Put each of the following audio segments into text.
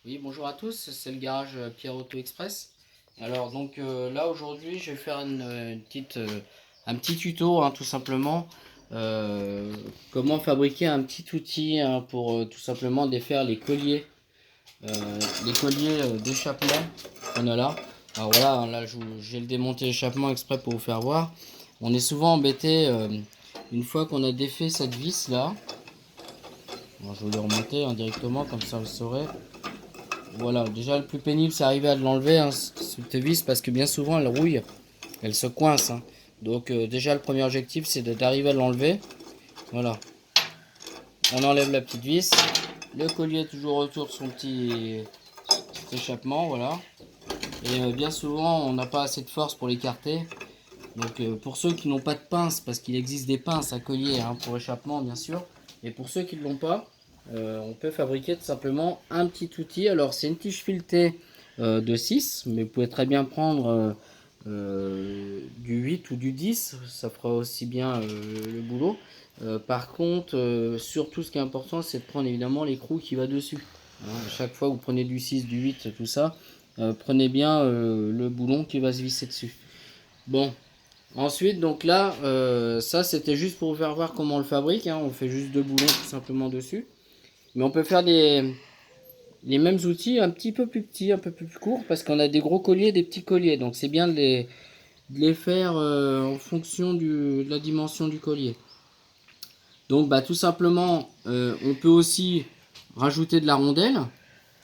Oui, bonjour à tous, c'est le garage Pierre Auto Express. Alors donc là aujourd'hui je vais faire un petit tuto tout simplement. Comment fabriquer un petit outil pour tout simplement défaire les colliers d'échappement qu'on a là. Alors voilà, là j'ai le démonté l'échappement exprès pour vous faire voir. On est souvent embêté une fois qu'on a défait cette vis là. Bon, je vais le remonter directement comme ça vous saurez. Voilà, déjà le plus pénible c'est arriver à l'enlever, cette vis, parce que bien souvent elle rouille, elle se coince. Donc déjà le premier objectif c'est d'arriver à l'enlever. Voilà, on enlève la petite vis, le collier est toujours autour de son petit échappement, voilà. Et bien souvent on n'a pas assez de force pour l'écarter. Donc pour ceux qui n'ont pas de pince, parce qu'il existe des pinces à collier pour échappement bien sûr, et pour ceux qui ne l'ont pas, on peut fabriquer tout simplement un petit outil. Alors c'est une tige filetée de 6, mais vous pouvez très bien prendre du 8 ou du 10, ça fera aussi bien le boulot. Par contre, surtout ce qui est important, c'est de prendre évidemment l'écrou qui va dessus. À chaque fois que vous prenez du 6, du 8, tout ça, prenez bien le boulon qui va se visser dessus. Bon, ensuite, donc là, ça c'était juste pour vous faire voir comment on le fabrique. On fait juste deux boulons tout simplement dessus. Mais on peut faire les mêmes outils un petit peu plus petits, un peu plus courts, parce qu'on a des gros colliers, des petits colliers. Donc c'est bien de les faire en fonction de la dimension du collier. Donc bah, tout simplement, on peut aussi rajouter de la rondelle.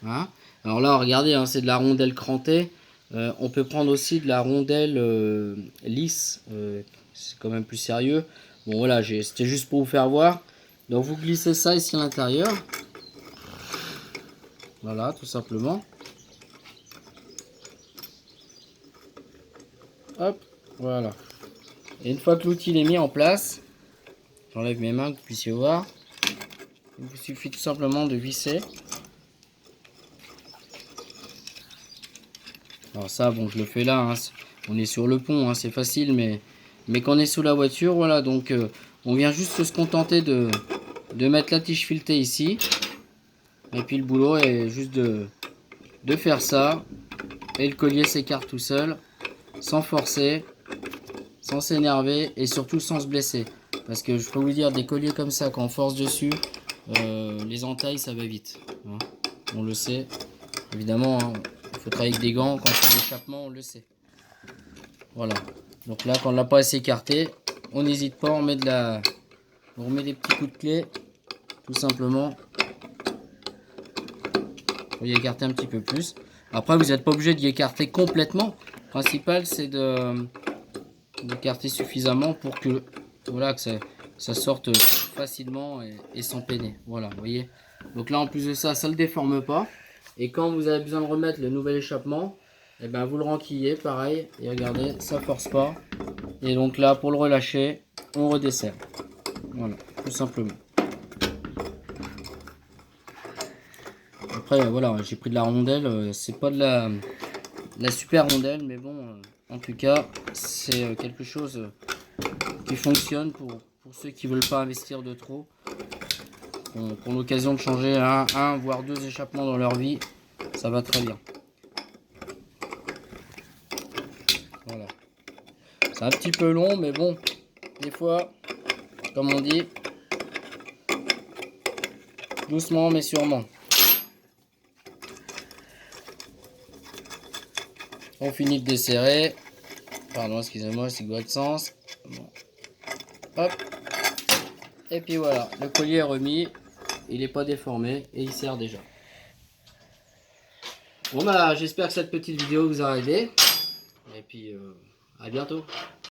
Hein. Alors là, regardez, c'est de la rondelle crantée. On peut prendre aussi de la rondelle lisse. C'est quand même plus sérieux. Bon voilà, c'était juste pour vous faire voir. Donc vous glissez ça ici à l'intérieur. Voilà, tout simplement. Hop, voilà. Et une fois que l'outil est mis en place, j'enlève mes mains que vous puissiez voir. Il vous suffit tout simplement de visser. Alors ça, bon, je le fais là. On est sur le pont, c'est facile, mais quand on est sous la voiture, voilà. Donc on vient juste se contenter de mettre la tige filetée ici. Et puis le boulot est juste de faire ça. Et le collier s'écarte tout seul, sans forcer, sans s'énerver et surtout sans se blesser. Parce que je peux vous dire, des colliers comme ça, quand on force dessus, les entailles ça va vite. On le sait. Évidemment, il faut travailler avec des gants. Quand on fait l'échappement, on le sait. Voilà. Donc là, quand on l'a pas assez écarté, on n'hésite pas, on remet des petits coups de clé, tout simplement. Pour y écarter un petit peu plus. Après, vous n'êtes pas obligé d'y écarter complètement. Le principal, c'est d'écarter suffisamment pour que, voilà, que ça sorte facilement et sans peiner. Voilà, vous voyez. Donc là, en plus de ça, ça ne le déforme pas. Et quand vous avez besoin de remettre le nouvel échappement, et ben vous le renquillez, pareil. Et regardez, ça force pas. Et donc là, pour le relâcher, on redessert. Voilà, tout simplement. Après, voilà, j'ai pris de la rondelle. C'est pas de la super rondelle, mais bon, en tout cas, c'est quelque chose qui fonctionne pour ceux qui veulent pas investir de trop. Pour l'occasion de changer un voire deux échappements dans leur vie, ça va très bien. Voilà. C'est un petit peu long, mais bon, des fois, comme on dit, doucement mais sûrement. On finit de desserrer. Pardon, excusez-moi, c'est quoi de sens. Bon. Hop. Et puis voilà, le collier est remis. Il n'est pas déformé et il sert déjà. Bon bah, j'espère que cette petite vidéo vous a aidé. Et puis, à bientôt.